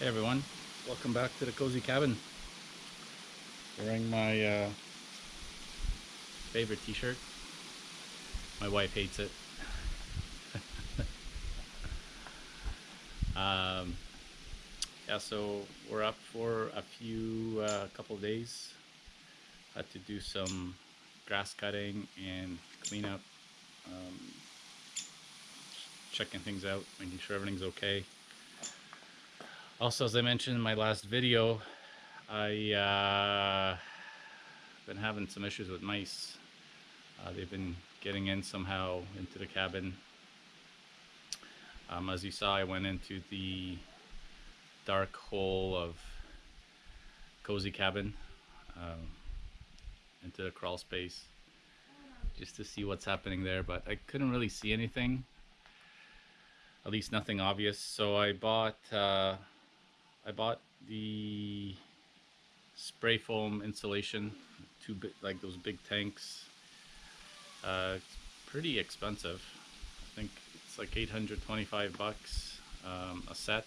Hey everyone, welcome back to the cozy cabin. Wearing my favorite t-shirt. My wife hates it. um, yeah, so we're up for a few couple days. Had to do some grass cutting and cleanup, um, checking things out, making sure everything's okay. Also, as I mentioned in my last video, I been having some issues with mice. They've been getting in somehow into the cabin. As you saw, I went into the dark hole of cozy cabin, um, into the crawl space, just to see what's happening there. But I couldn't really see anything, at least nothing obvious. So I bought the spray foam insulation, two big, like those big tanks. It's pretty expensive. I think it's like 825 bucks a set,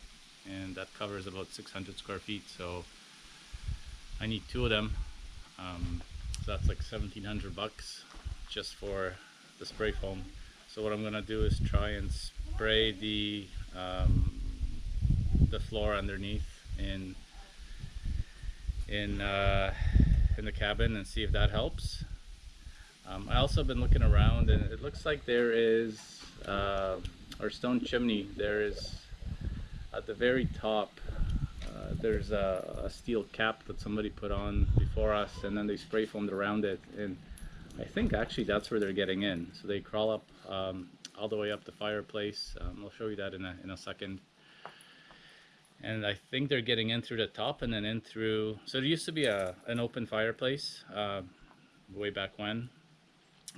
and that covers about 600 square feet. So I need two of them. So that's like 1,700 bucks just for the spray foam. So what I'm gonna do is try and spray the floor underneath in the cabin and see if that helps. I also been looking around, and it looks like there is our stone chimney. There is at the very top. There's a steel cap that somebody put on before us, and then they spray foamed around it. And I think actually that's where they're getting in. So they crawl up all the way up the fireplace. I'll show you that in a second. And I think they're getting in through the top and then in through. So there used to be an open fireplace way back when.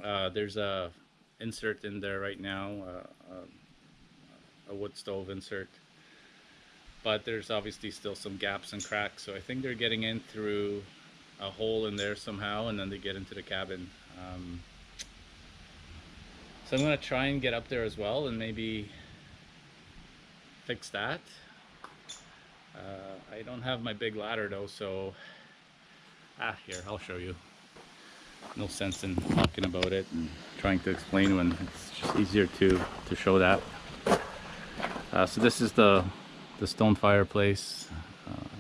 There's a insert in there right now, a wood stove insert, but there's obviously still some gaps and cracks. So I think they're getting in through a hole in there somehow, and then they get into the cabin. So I'm gonna try and get up there as well and maybe fix that. I don't have my big ladder though, so here, I'll show you. No sense in talking about it and trying to explain when it's just easier to show that. So this is the stone fireplace.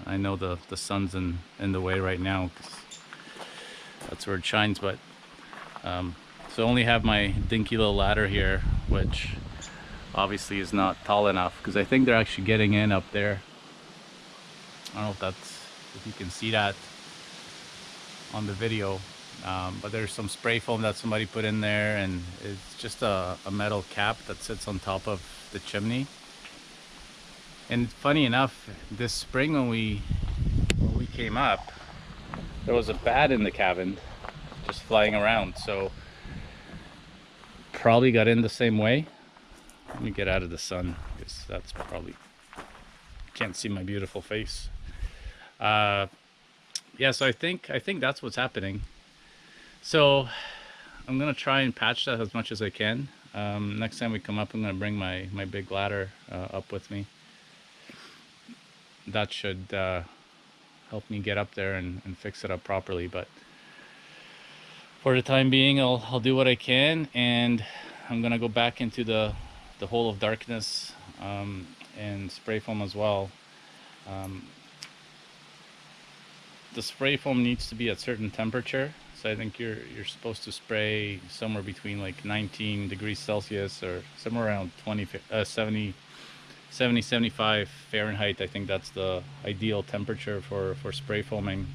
I know the sun's in the way right now because that's where it shines, but so I only have my dinky little ladder here, which obviously is not tall enough because I think they're actually getting in up there. I don't know if you can see that on the video. But there's some spray foam that somebody put in there, and it's just a metal cap that sits on top of the chimney. And funny enough, this spring when we came up, there was a bat in the cabin just flying around, so probably got in the same way. Let me get out of the sun because that's probably, can't see my beautiful face. Yeah, so I think that's what's happening. So I'm gonna try and patch that as much as I can. Next time we come up, I'm gonna bring my big ladder up with me. That should help me get up there and fix it up properly. But for the time being, I'll do what I can, and I'm gonna go back into the hole of darkness and spray foam as well. The spray foam needs to be at certain temperature. So I think you're supposed to spray somewhere between like 19 degrees Celsius or somewhere around 70, 75 Fahrenheit. I think that's the ideal temperature for spray foaming.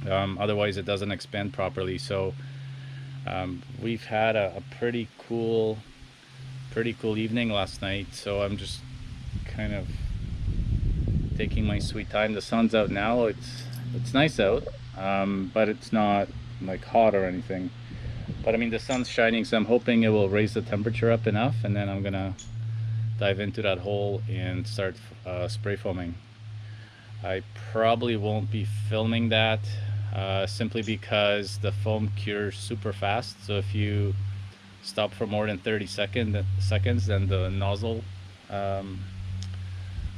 Otherwise it doesn't expand properly. So we've had a pretty cool evening last night. So I'm just kind of taking my sweet time. The sun's out now. It's nice out. But it's not like hot or anything. But I mean, the sun's shining, so I'm hoping it will raise the temperature up enough, and then I'm gonna dive into that hole and start spray foaming. I probably won't be filming that simply because the foam cures super fast. So if you stop for more than 30 seconds, then the nozzle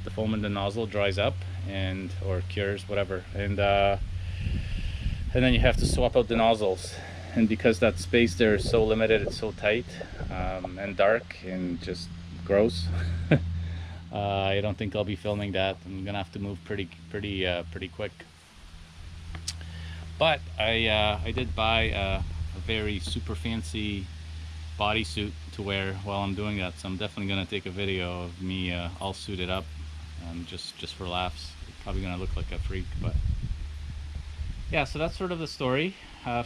the foam in the nozzle dries up and or cures, whatever, and then you have to swap out the nozzles. And because that space there is so limited, it's so tight and dark and just gross. I don't think I'll be filming that. I'm gonna have to move pretty quick. But I did buy a very super fancy bodysuit to wear while I'm doing that, so I'm definitely gonna take a video of me all suited up, just for laughs. Probably gonna look like a freak, but yeah. So that's sort of the story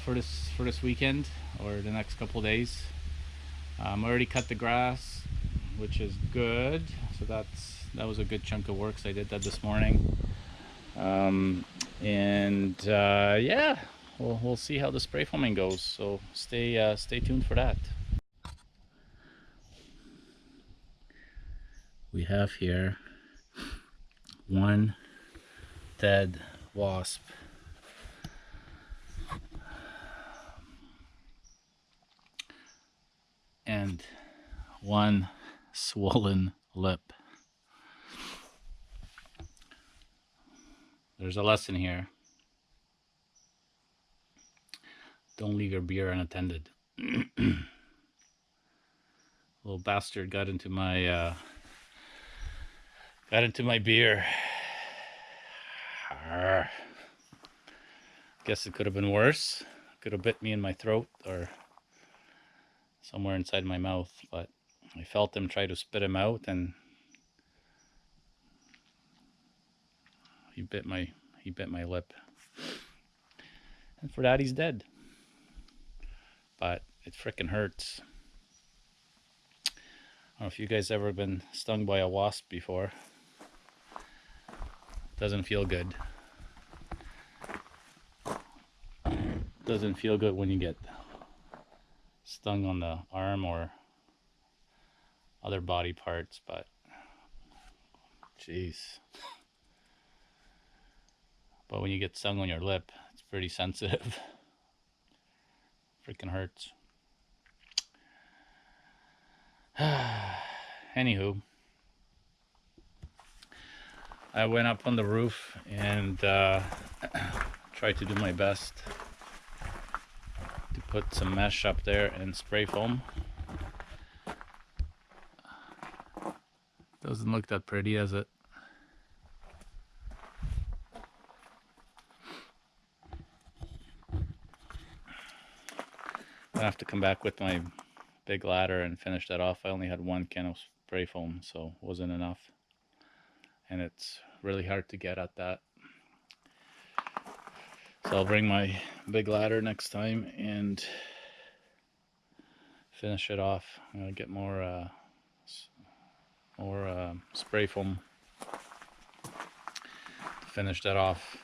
for this weekend or the next couple of days. I already cut the grass, which is good. So that was a good chunk of work. So I did that this morning, and yeah, we'll see how the spray foaming goes. So stay tuned for that. We have here one dead wasp. And one swollen lip. There's a lesson here. Don't leave your beer unattended. Little bastard got into my beer. Arr. Guess it could have been worse. Could have bit me in my throat or somewhere inside my mouth, but I felt him try to spit him out, and he bit my lip. And for that, he's dead. But it frickin' hurts. I don't know if you guys ever been stung by a wasp before. Doesn't feel good. Doesn't feel good when you get stung on the arm or other body parts, but jeez. But when you get stung on your lip, it's pretty sensitive. Freaking hurts. Anywho, I went up on the roof and tried to do my best to put some mesh up there and spray foam. Doesn't look that pretty, does it? I'm gonna have to come back with my big ladder and finish that off. I only had one can of spray foam, so it wasn't enough. And it's really hard to get at that. So I'll bring my big ladder next time and finish it off. I'm gonna get more spray foam to finish that off.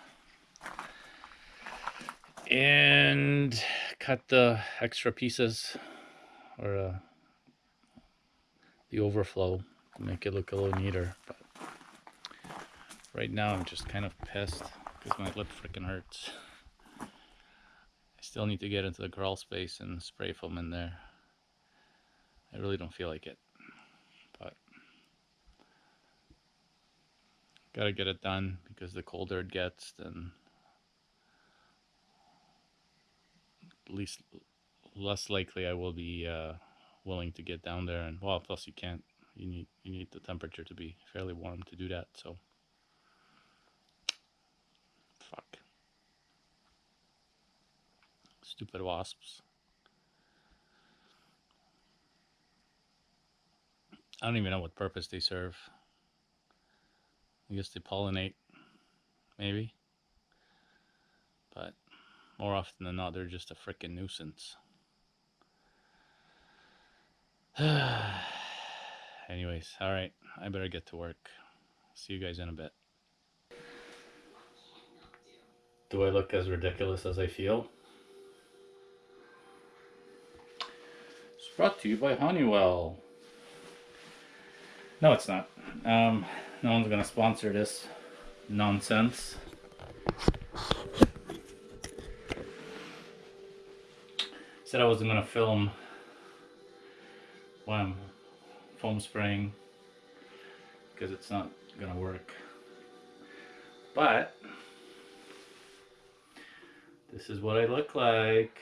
And cut the extra pieces or the overflow to make it look a little neater. But right now I'm just kind of pissed because my lip freaking hurts. I still need to get into the crawl space and spray foam in there. I really don't feel like it, but gotta get it done because the colder it gets, then at least less likely I will be willing to get down there. And well, plus you need the temperature to be fairly warm to do that. So fuck, stupid wasps. I don't even know what purpose they serve. I guess they pollinate, maybe, but more often than not they're just a freaking nuisance. Anyways, all right, I better get to work. See you guys in a bit. Do I look as ridiculous as I feel? It's brought to you by Honeywell. No, it's not. No one's gonna sponsor this nonsense. Said I wasn't gonna film when I'm foam spraying because it's not gonna work. But this is what I look like.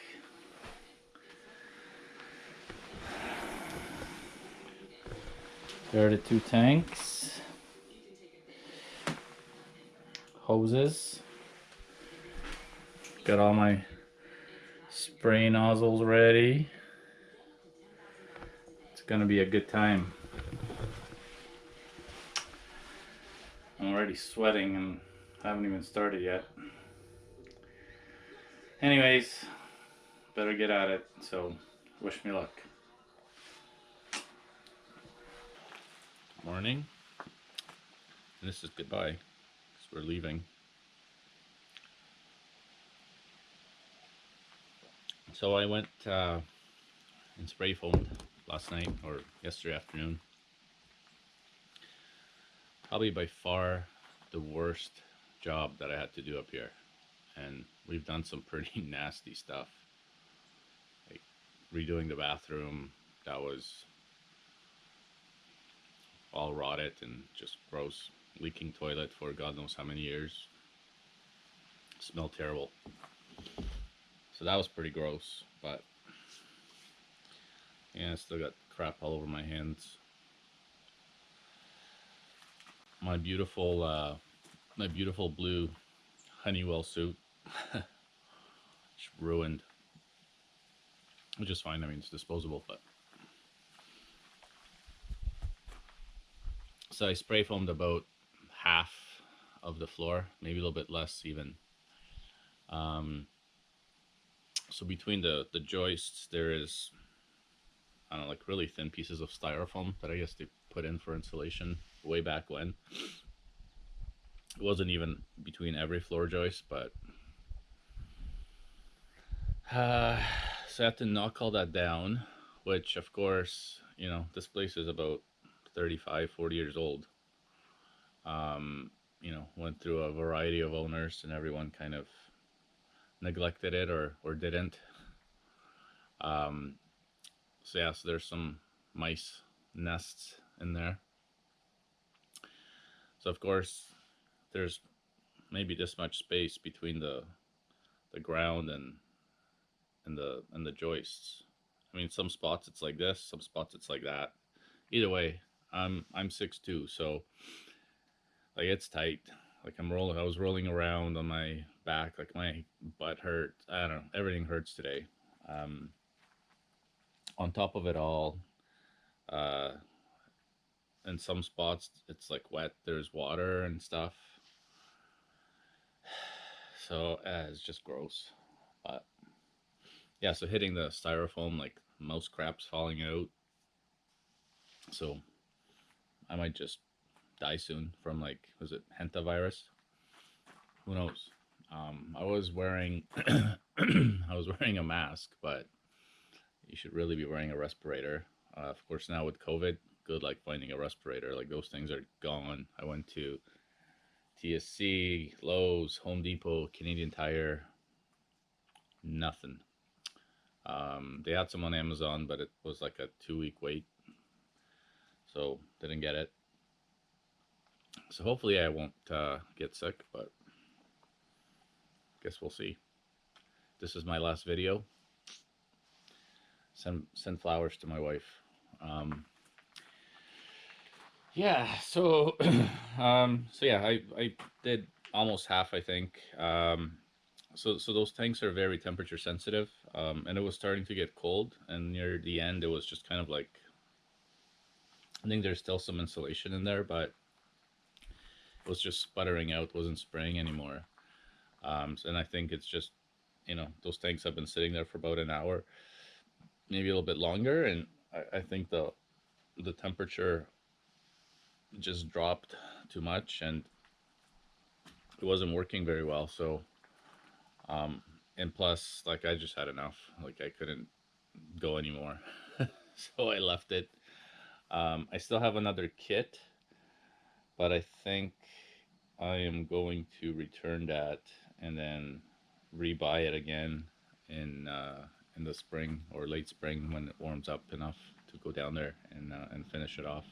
There are the two tanks. Hoses. Got all my spray nozzles ready. It's gonna be a good time. I'm already sweating and haven't even started yet. Anyways, better get at it, so wish me luck. Morning. And this is goodbye, because we're leaving. So I went and spray foamed last night, or yesterday afternoon. Probably by far the worst job that I had to do up here. And we've done some pretty nasty stuff. Like redoing the bathroom, that was all rotted and just gross. Leaking toilet for God knows how many years. Smelled terrible. So that was pretty gross, but yeah, I still got crap all over my hands. My beautiful blue Honeywell suit, it's ruined. Which is fine. I mean, it's disposable, but so I spray foamed about half of the floor, maybe a little bit less even. So between the joists, there is, I don't know, like really thin pieces of styrofoam that I guess they put in for insulation way back when. It wasn't even between every floor joist, but so I had to knock all that down, which of course, you know, this place is about 35, 40 years old. You know, went through a variety of owners and everyone kind of neglected it or didn't. Um, so yeah, so there's some mice nests in there. So of course, there's maybe this much space between the ground and the joists. I mean, some spots it's like this, some spots it's like that. Either way, I'm 6'2", so like it's tight. Like I'm rolling. I was rolling around on my back. Like my butt hurt. I don't know. Everything hurts today. Um, on top of it all, uh, in some spots it's like wet. There's water and stuff. So it's just gross. But yeah, so hitting the styrofoam, like mouse craps falling out. So I might just die soon from like, was it hentavirus? Who knows? I was wearing I was wearing a mask, but you should really be wearing a respirator. Of course, now with COVID, good luck finding a respirator. Like those things are gone. I went to TSC, Lowe's, Home Depot, Canadian Tire, nothing. They had some on Amazon, but it was like a 2 week wait, so didn't get it. So hopefully I won't get sick, but guess we'll see. This is my last video. Send flowers to my wife. Yeah, so so yeah, I did almost half, I think. So those tanks are very temperature sensitive, and it was starting to get cold, and near the end it was just kind of like, I think there's still some insulation in there, but it was just sputtering out, wasn't spraying anymore. And I think it's just, you know, those tanks have been sitting there for about an hour, maybe a little bit longer, and I think the temperature just dropped too much, and it wasn't working very well. So and plus, like, I just had enough. Like, I couldn't go anymore. So I left it. I still have another kit, but I think I am going to return that and then rebuy it again in the spring or late spring when it warms up enough to go down there and finish it off.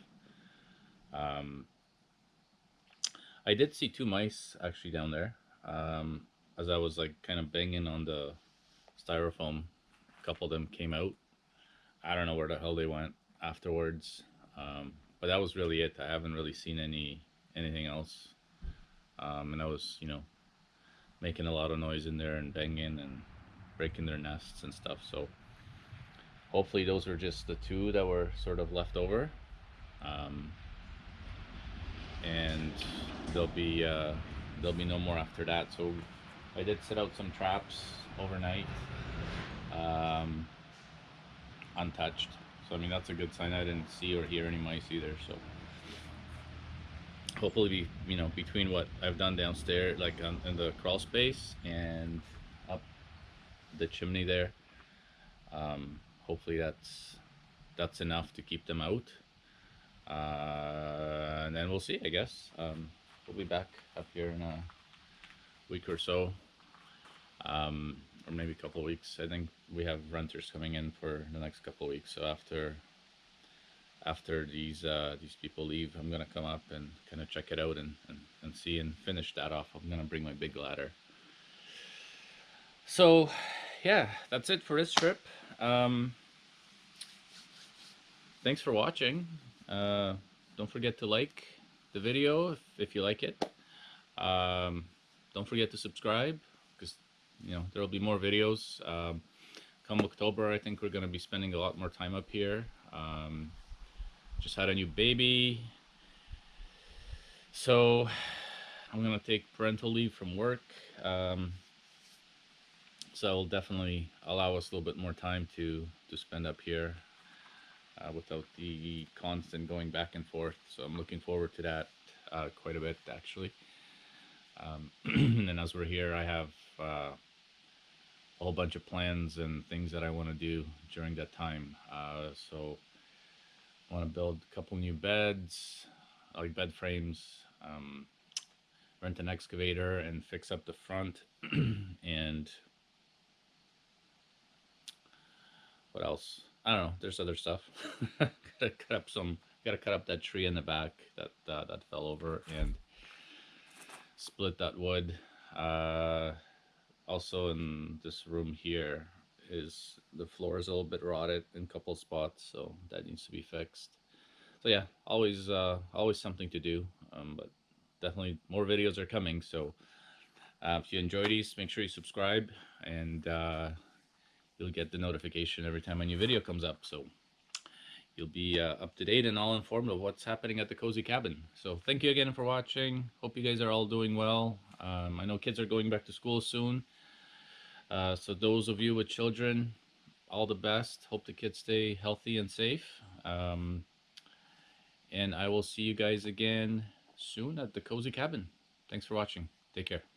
I did see two mice actually down there. Um, as I was like kind of banging on the styrofoam, a couple of them came out. I don't know where the hell they went afterwards. But that was really it. I haven't really seen anything else. And I was, making a lot of noise in there and banging and breaking their nests and stuff. So hopefully those were just the two that were sort of left over. Um, and there'll be uh, there'll be no more after that. So I did set out some traps overnight, um, untouched. So I mean that's a good sign. I didn't see or hear any mice either. So hopefully, between what I've done downstairs, like in the crawl space and up the chimney there, hopefully that's enough to keep them out. And then we'll see. I guess we'll be back up here in a week or so, or maybe a couple of weeks. I think we have renters coming in for the next couple of weeks. So after these people leave, I'm gonna come up and kind of check it out and see and finish that off. I'm gonna bring my big ladder. So yeah, that's it for this trip. Thanks for watching. Don't forget to like the video if you like it. Don't forget to subscribe, because there will be more videos. Come October, I think we're going to be spending a lot more time up here. Just had a new baby, so I'm going to take parental leave from work. So it'll definitely allow us a little bit more time to spend up here without the constant going back and forth. So I'm looking forward to that quite a bit, actually. And as we're here, I have a whole bunch of plans and things that I want to do during that time. So I want to build a couple new beds, like bed frames, rent an excavator and fix up the front. And what else? I don't know. There's other stuff. Gotta cut up that tree in the back that fell over and split that wood. Also in this room here is the floor is a little bit rotted in a couple spots, so that needs to be fixed. So yeah, always something to do. But definitely more videos are coming. So if you enjoy these, make sure you subscribe, and you'll get the notification every time a new video comes up. So you'll be up to date and all informed of what's happening at the Cozy Cabin. So thank you again for watching. Hope you guys are all doing well. I know kids are going back to school soon. So those of you with children, all the best. Hope the kids stay healthy and safe. And I will see you guys again soon at the Cozy Cabin. Thanks for watching. Take care.